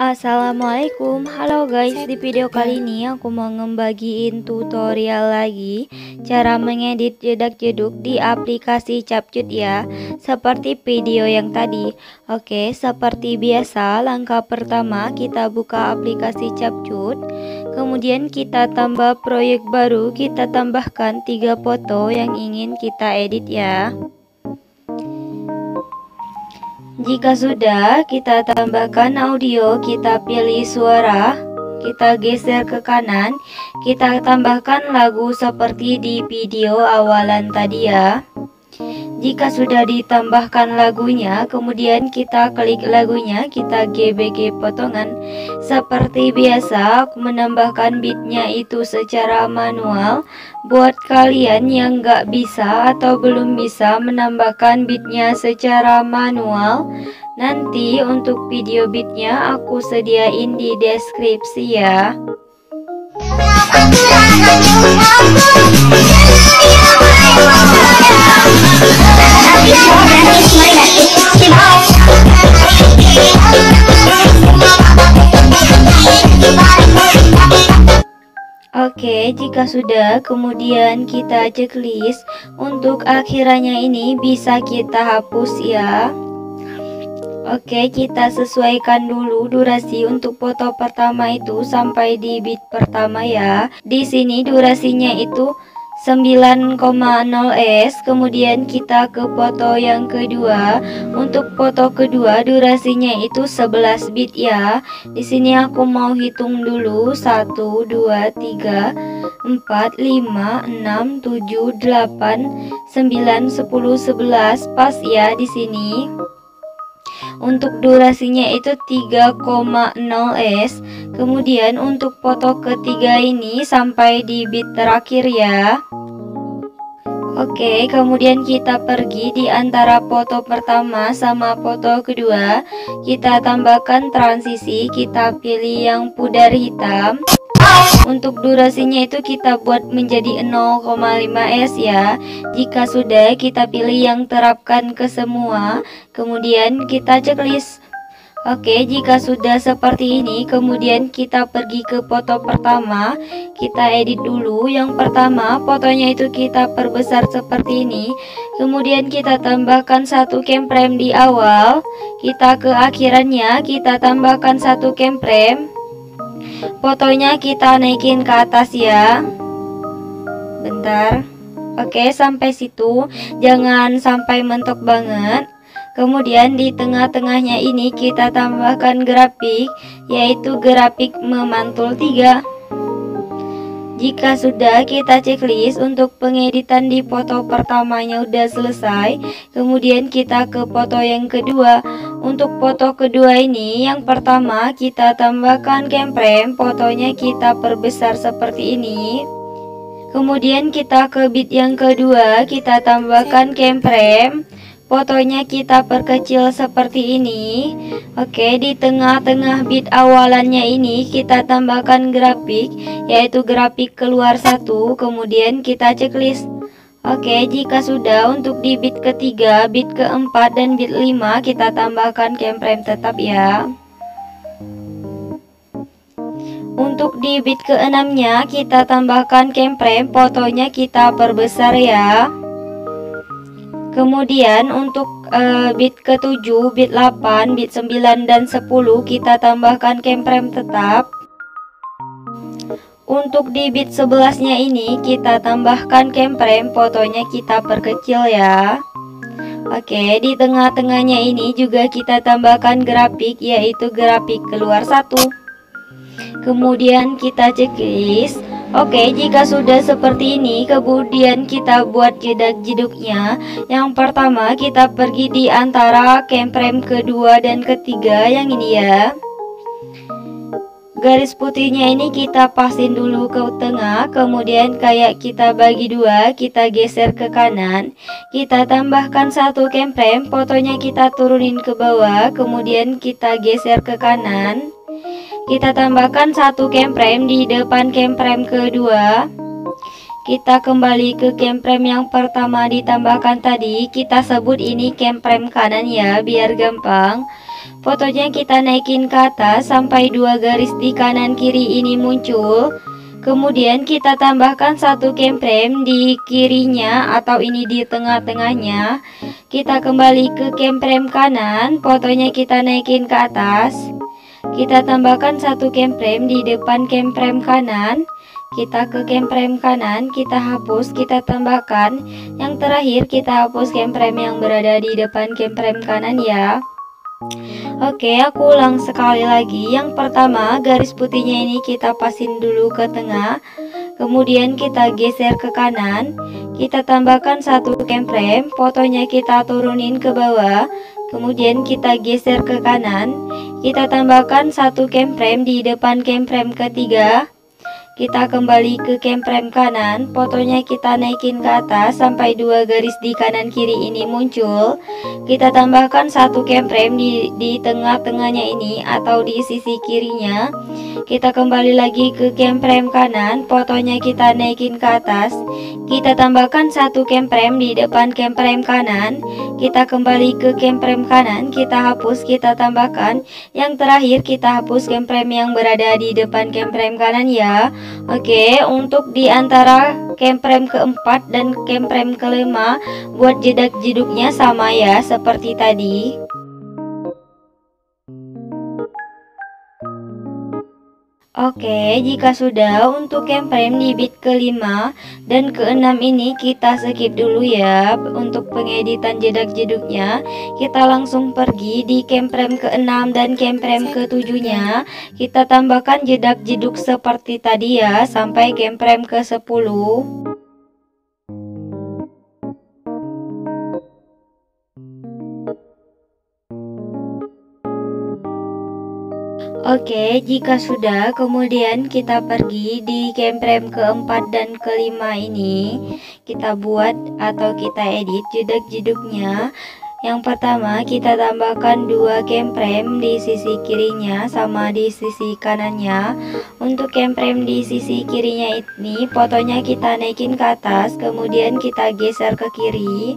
Assalamualaikum, halo guys. Di video kali ini aku mau ngebagiin tutorial lagi cara mengedit jedak-jeduk di aplikasi CapCut ya, seperti video yang tadi. Oke, seperti biasa, langkah pertama kita buka aplikasi CapCut, kemudian kita tambah proyek baru, kita tambahkan 3 foto yang ingin kita edit ya. Jika sudah, kita tambahkan audio, kita pilih suara, kita geser ke kanan, kita tambahkan lagu seperti di video awalan tadi ya. Jika sudah ditambahkan lagunya, kemudian kita klik lagunya, kita gbg potongan. Seperti biasa, aku menambahkan beatnya itu secara manual. Buat kalian yang nggak bisa atau belum bisa menambahkan beatnya secara manual, nanti untuk video beatnya aku sediain di deskripsi ya. Oke, jika sudah, kemudian kita checklist. Untuk akhirannya ini bisa kita hapus ya. Oke, kita sesuaikan dulu durasi untuk foto pertama itu sampai di beat pertama ya. Di sini durasinya itu 9,0 s. Kemudian kita ke foto yang kedua. Untuk foto kedua durasinya itu 11 bit ya. Di sini aku mau hitung dulu 1 2 3 4 5 6 7 8 9 10 11 pas ya di sini. Untuk durasinya itu 3,0 s. Kemudian untuk foto ketiga ini sampai di beat terakhir ya. Oke, kemudian kita pergi di antara foto pertama sama foto kedua. Kita tambahkan transisi, kita pilih yang pudar hitam. Untuk durasinya itu kita buat menjadi 0,5 s ya. Jika sudah, kita pilih yang terapkan ke semua. Kemudian kita checklist. Oke, jika sudah seperti ini, kemudian kita pergi ke foto pertama. Kita edit dulu. Yang pertama, fotonya itu kita perbesar seperti ini. Kemudian kita tambahkan 1 keyframe di awal. Kita ke akhirannya, kita tambahkan 1 keyframe. Fotonya kita naikin ke atas ya. Bentar. Oke, sampai situ. Jangan sampai mentok banget. Kemudian di tengah-tengahnya ini kita tambahkan grafik, yaitu grafik memantul 3. Jika sudah, kita checklist. Untuk pengeditan di foto pertamanya udah selesai. Kemudian kita ke foto yang kedua. Untuk foto kedua ini, yang pertama kita tambahkan keyframe, fotonya kita perbesar seperti ini. Kemudian kita ke beat yang kedua, kita tambahkan keyframe, fotonya kita perkecil seperti ini. Oke, di tengah-tengah beat awalannya ini kita tambahkan grafik, yaitu grafik keluar 1. Kemudian kita checklist. Oke, jika sudah, untuk di beat ketiga, beat keempat, dan beat 5 kita tambahkan keyframe tetap ya. Untuk di beat keenamnya kita tambahkan keyframe, fotonya kita perbesar ya. Kemudian untuk beat ke-7, beat 8, beat 9, dan 10 kita tambahkan keyframe tetap. Untuk di beat 11-nya ini kita tambahkan keyframe, fotonya kita perkecil ya. Oke, di tengah-tengahnya ini juga kita tambahkan grafik, yaitu grafik keluar 1. Kemudian kita checklist. Oke, jika sudah seperti ini, kemudian kita buat jedak-jeduknya. Yang pertama kita pergi di antara keyframe kedua dan ketiga, yang ini ya. garis putihnya ini kita pasin dulu ke tengah, kemudian kayak kita bagi dua, kita geser ke kanan, kita tambahkan satu kemprem, fotonya kita turunin ke bawah, kemudian kita geser ke kanan, kita tambahkan satu kemprem di depan kemprem kedua. Kita kembali ke kemprem yang pertama ditambahkan tadi, kita sebut ini kemprem kanan ya, biar gampang. Fotonya kita naikin ke atas sampai dua garis di kanan kiri ini muncul. Kemudian kita tambahkan satu kemprem di kirinya atau ini di tengah-tengahnya. Kita kembali ke kemprem kanan, fotonya kita naikin ke atas. Kita tambahkan satu kemprem di depan kemprem kanan. Kita ke kemprem kanan, kita hapus, kita tambahkan. Yang terakhir kita hapus kemprem yang berada di depan kemprem kanan ya. Oke, aku ulang sekali lagi. Yang pertama, garis putihnya ini kita pasin dulu ke tengah, kemudian kita geser ke kanan, kita tambahkan satu kemprem, fotonya kita turunin ke bawah, kemudian kita geser ke kanan, kita tambahkan satu kemprem di depan kemprem ketiga. Kita kembali ke kemprem kanan, fotonya kita naikin ke atas sampai dua garis di kanan kiri ini muncul. Kita tambahkan satu kemprem di tengah-tengahnya ini atau di sisi kirinya. Kita kembali lagi ke kemprem kanan, fotonya kita naikin ke atas. Kita tambahkan satu kemprem di depan kemprem kanan. Kita kembali ke kemprem kanan, kita hapus, kita tambahkan. Yang terakhir kita hapus kemprem yang berada di depan kemprem kanan ya. Oke, untuk di antara kemprem keempat dan kemprem kelima, buat jedak-jeduknya sama ya, seperti tadi. Oke, jika sudah, untuk kemprem di bit kelima dan keenam ini kita skip dulu ya. Untuk pengeditan jedak-jeduknya, kita langsung pergi di kemprem keenam dan kemprem ketujuhnya. Kita tambahkan jedak-jeduk seperti tadi ya, sampai kemprem ke-10. Oke, jika sudah, kemudian kita pergi di kemprem keempat dan kelima ini. Kita buat atau kita edit jedak-jeduknya. Yang pertama, kita tambahkan dua kemprem di sisi kirinya sama di sisi kanannya. Untuk kemprem di sisi kirinya ini, fotonya kita naikin ke atas, kemudian kita geser ke kiri.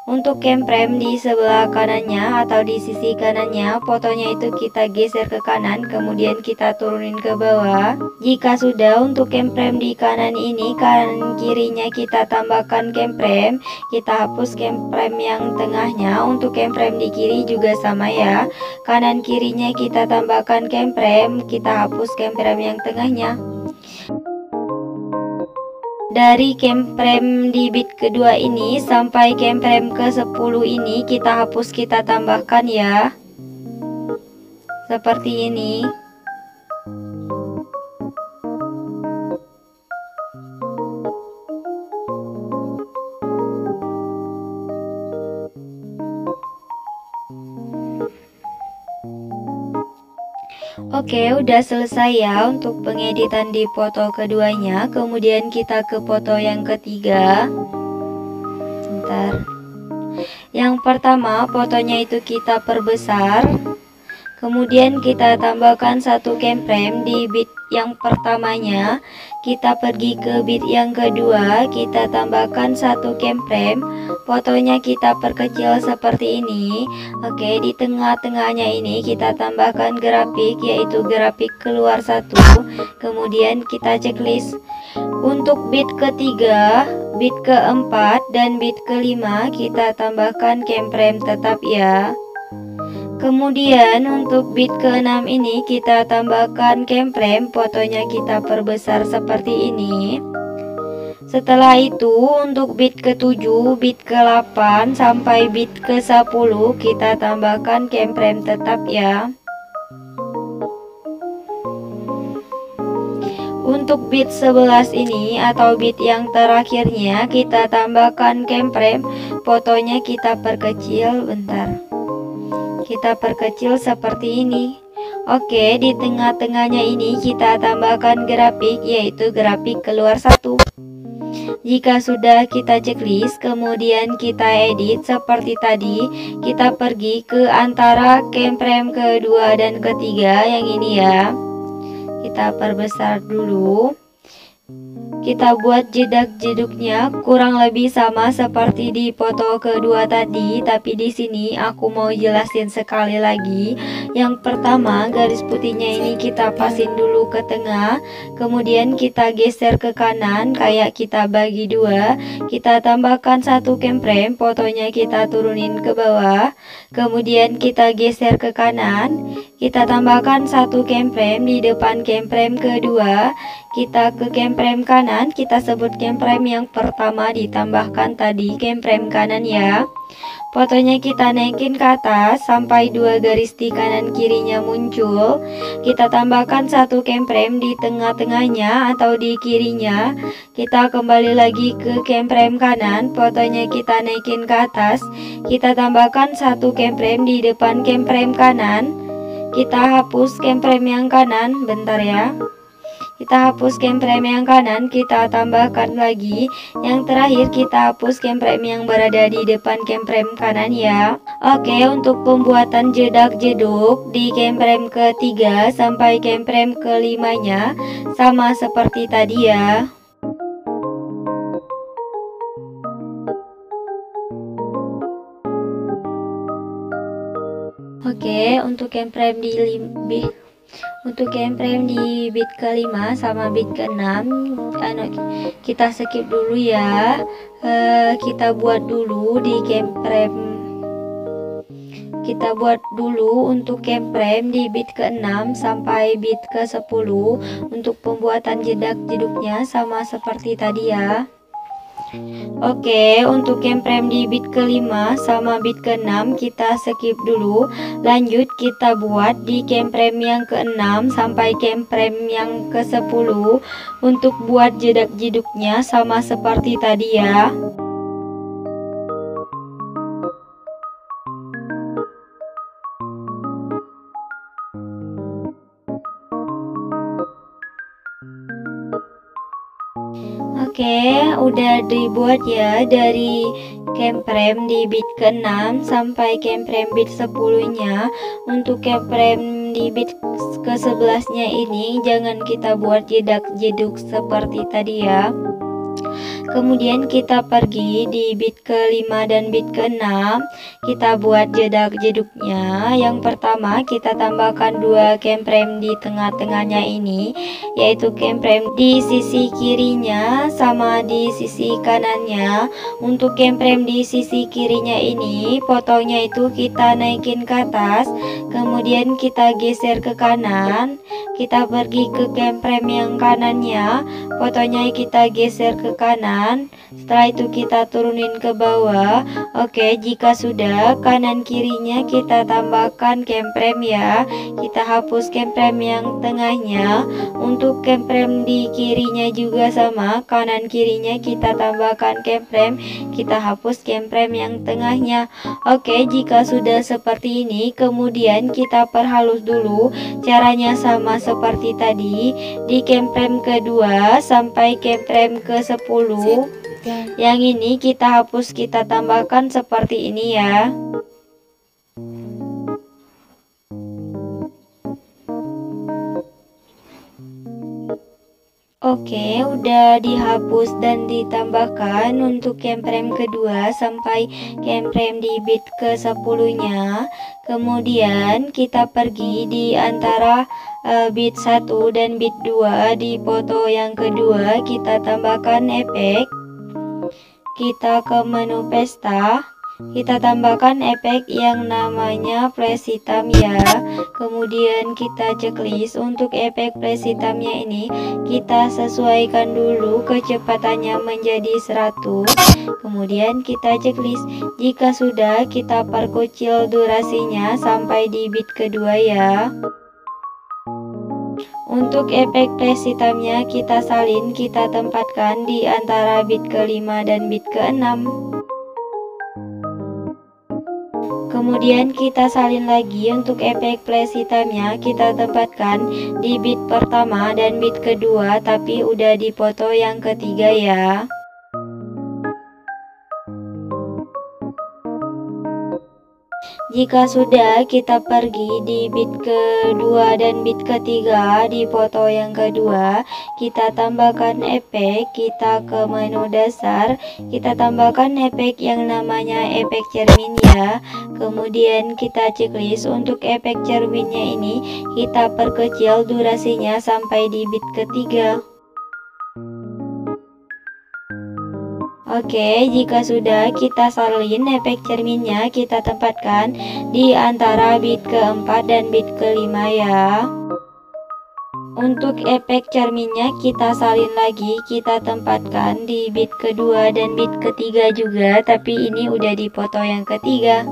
Untuk kemprem di sebelah kanannya atau di sisi kanannya, fotonya itu kita geser ke kanan, kemudian kita turunin ke bawah. Jika sudah, untuk kemprem di kanan ini, kanan kirinya kita tambahkan kemprem, kita hapus kemprem yang tengahnya. Untuk kemprem di kiri juga sama ya, kanan kirinya kita tambahkan kemprem, kita hapus kemprem yang tengahnya. Dari kemprem di bit kedua ini sampai kemprem ke-10 ini kita hapus, kita tambahkan ya, seperti ini. Oke, udah selesai ya untuk pengeditan di foto keduanya. Kemudian kita ke foto yang ketiga. Bentar. Yang pertama, fotonya itu kita perbesar. Kemudian kita tambahkan satu kemprem di bit yang pertamanya. Kita pergi ke bit yang kedua, kita tambahkan satu kemprem. Fotonya kita perkecil seperti ini. Oke, di tengah-tengahnya ini kita tambahkan grafik, yaitu grafik keluar satu. Kemudian kita checklist. Untuk bit ketiga, bit keempat, dan bit kelima kita tambahkan kemprem tetap ya. Kemudian untuk bit ke-6 ini kita tambahkan kemprem, fotonya kita perbesar seperti ini. Setelah itu untuk bit ke-7, bit ke-8 sampai bit ke-10 kita tambahkan kemprem tetap ya. Untuk bit 11 ini atau bit yang terakhirnya kita tambahkan kemprem, fotonya kita perkecil, bentar. Kita perkecil seperti ini. Oke, di tengah-tengahnya ini kita tambahkan grafik, yaitu grafik keluar satu. Jika sudah kita checklist, kemudian kita edit seperti tadi. Kita pergi ke antara keyframe kedua dan ketiga yang ini ya. Kita perbesar dulu. Kita buat jedak-jeduknya kurang lebih sama seperti di foto kedua tadi, tapi di sini aku mau jelasin sekali lagi. Yang pertama, garis putihnya ini kita pasin dulu ke tengah, kemudian kita geser ke kanan kayak kita bagi dua. Kita tambahkan satu keyframe, fotonya kita turunin ke bawah, kemudian kita geser ke kanan. Kita tambahkan satu keyframe di depan keyframe kedua. Kita ke keyframe kanan, kita sebut keyframe yang pertama ditambahkan tadi keyframe kanan ya. Fotonya kita naikin ke atas sampai dua garis di kanan kirinya muncul. Kita tambahkan satu keyframe di tengah-tengahnya atau di kirinya. Kita kembali lagi ke keyframe kanan, fotonya kita naikin ke atas. Kita tambahkan satu keyframe di depan keyframe kanan. Kita hapus keyframe yang kanan, bentar ya. Kita hapus keyframe yang kanan, kita tambahkan lagi. Yang terakhir kita hapus keyframe yang berada di depan keyframe kanan ya. Oke, untuk pembuatan jedak-jeduk di keyframe ketiga sampai keyframe kelimanya sama seperti tadi ya. Oke, untuk keyframe di bit kelima sama bit ke-6 kita skip dulu ya. Kita buat dulu di untuk keyframe di bit ke-6 sampai bit ke-10. Untuk pembuatan jedak-jeduknya sama seperti tadi ya. Oke, untuk keyframe di bit ke-5 sama bit ke-6 kita skip dulu. Lanjut kita buat di keyframe yang ke-6 sampai keyframe yang ke-10. Untuk buat jedak-jeduknya sama seperti tadi ya. Oke, udah dibuat ya dari keyframe di bit ke-6 sampai keyframe bit 10-nya. Untuk keyframe di bit ke-11-nya ini jangan kita buat jedak-jeduk seperti tadi ya. Kemudian kita pergi di bit ke-5 dan bit ke-6. Kita buat jedak-jeduknya. Yang pertama kita tambahkan dua keyframe di tengah-tengahnya ini, yaitu keyframe di sisi kirinya sama di sisi kanannya. Untuk keyframe di sisi kirinya ini, fotonya itu kita naikin ke atas, kemudian kita geser ke kanan. Kita pergi ke keyframe yang kanannya, fotonya kita geser ke kanan. Setelah itu kita turunin ke bawah. Oke, jika sudah, kanan kirinya kita tambahkan keyframe ya. Kita hapus keyframe yang tengahnya. Untuk keyframe di kirinya juga sama, kanan kirinya kita tambahkan keyframe. Kita hapus keyframe yang tengahnya. Oke, jika sudah seperti ini, kemudian kita perhalus dulu. Caranya sama seperti tadi. Di keyframe kedua sampai keyframe ke-10. Yang ini kita hapus, kita tambahkan seperti ini ya. Oke, udah dihapus dan ditambahkan untuk keyframe kedua sampai keyframe di bit ke-10-nya. Kemudian kita pergi di antara bit 1 dan bit 2 di foto yang kedua. Kita tambahkan efek. Kita ke menu pesta. Kita tambahkan efek yang namanya flash hitam ya. Kemudian kita checklist. Untuk efek flash hitamnya ini kita sesuaikan dulu kecepatannya menjadi 100. Kemudian kita checklist. Jika sudah, kita perkecil durasinya sampai di bit kedua ya. Untuk efek flash hitamnya kita salin, kita tempatkan di antara bit ke-5 dan bit ke-6. Kemudian kita salin lagi untuk efek flash hitamnya, kita tempatkan di bit pertama dan bit kedua, tapi udah dipoto yang ketiga ya. Jika sudah, kita pergi di bit kedua dan bit ketiga di foto yang kedua, kita tambahkan efek, kita ke menu dasar, kita tambahkan efek yang namanya efek cermin ya. Kemudian kita checklist untuk efek cerminnya ini, kita perkecil durasinya sampai di bit ketiga. Oke, jika sudah, kita salin efek cerminnya, kita tempatkan di antara bit keempat dan bit kelima ya. Untuk efek cerminnya kita salin lagi, kita tempatkan di bit kedua dan bit ketiga juga, tapi ini udah dipoto yang ketiga.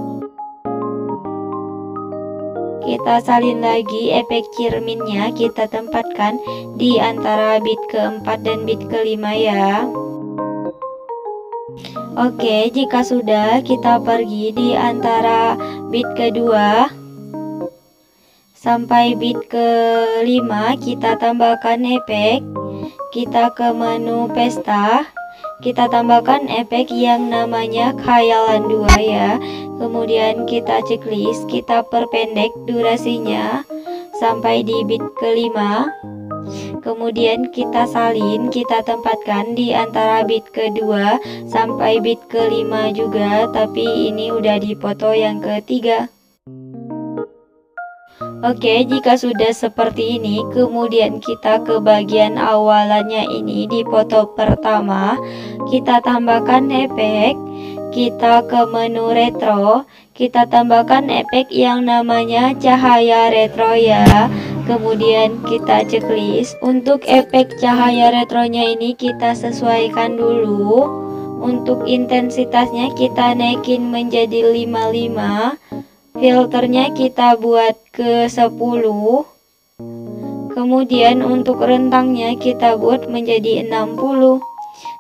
Kita salin lagi efek cerminnya, kita tempatkan di antara bit keempat dan bit kelima ya. Oke, jika sudah, kita pergi di antara bit kedua sampai bit kelima, kita tambahkan efek, kita ke menu pesta, kita tambahkan efek yang namanya khayalan 2 ya. Kemudian kita checklist, kita perpendek durasinya sampai di bit kelima. Kemudian kita salin, kita tempatkan di antara bit kedua sampai bit kelima juga, tapi ini udah dipoto yang ketiga. Oke, jika sudah seperti ini, kemudian kita ke bagian awalannya ini di foto pertama, kita tambahkan efek, kita ke menu retro, kita tambahkan efek yang namanya cahaya retro ya. Kemudian kita checklist, untuk efek cahaya retronya ini kita sesuaikan dulu. Untuk intensitasnya kita naikin menjadi 55, filternya kita buat ke 10, kemudian untuk rentangnya kita buat menjadi 60.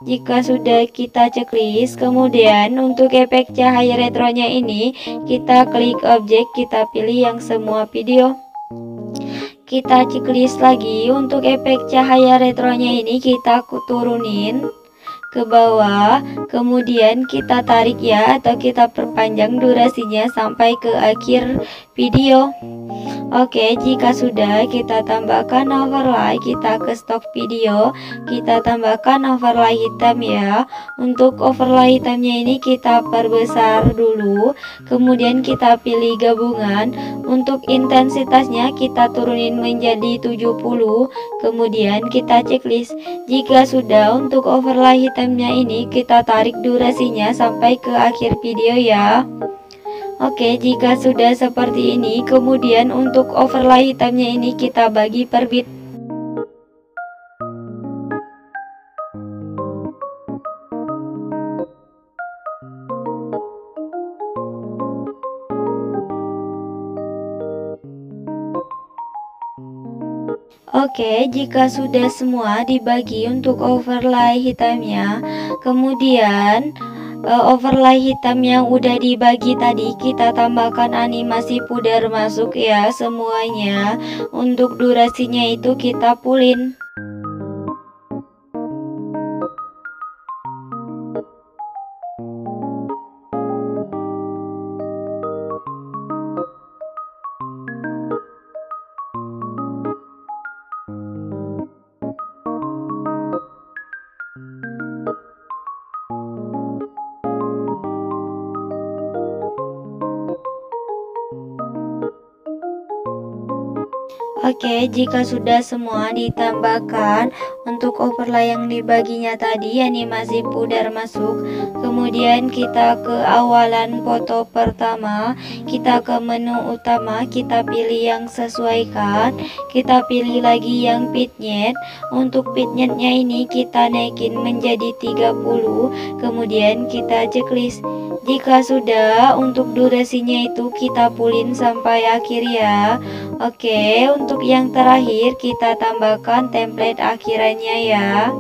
Jika sudah, kita checklist, kemudian untuk efek cahaya retronya ini kita klik objek, kita pilih yang semua video. Kita checklist lagi, untuk efek cahaya retronya ini kita turunin ke bawah, kemudian kita tarik ya, atau kita perpanjang durasinya sampai ke akhir video. Oke, jika sudah, kita tambahkan overlay, kita ke stok video, kita tambahkan overlay hitam ya. Untuk overlay hitamnya ini kita perbesar dulu, kemudian kita pilih gabungan. Untuk intensitasnya kita turunin menjadi 70, kemudian kita checklist. Jika sudah, untuk overlay hitamnya ini kita tarik durasinya sampai ke akhir video ya. Oke, jika sudah seperti ini, kemudian untuk overlay hitamnya ini kita bagi per bit. Oke, jika sudah semua dibagi untuk overlay hitamnya, kemudian overlay hitam yang udah dibagi tadi kita tambahkan animasi pudar masuk ya semuanya. Untuk durasinya itu kita pulin. Oke, jika sudah semua ditambahkan, untuk overlay yang dibaginya tadi animasi pudar masuk, kemudian kita ke awalan foto pertama, kita ke menu utama, kita pilih yang sesuaikan, kita pilih lagi yang vignette. Untuk vignette-nya ini kita naikin menjadi 30, kemudian kita checklist. Jika sudah, untuk durasinya itu kita pulin sampai akhir ya. Oke, untuk yang terakhir kita tambahkan template akhirannya ya.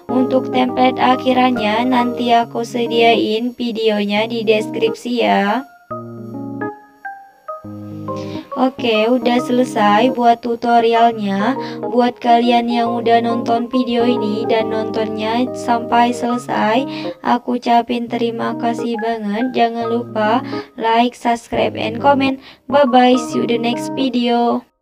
Untuk template akhirannya nanti aku sediain videonya di deskripsi ya. Oke, udah selesai buat tutorialnya. Buat kalian yang udah nonton video ini dan nontonnya sampai selesai, aku ucapin terima kasih banget. Jangan lupa like, subscribe, and comment. Bye bye, see you the next video.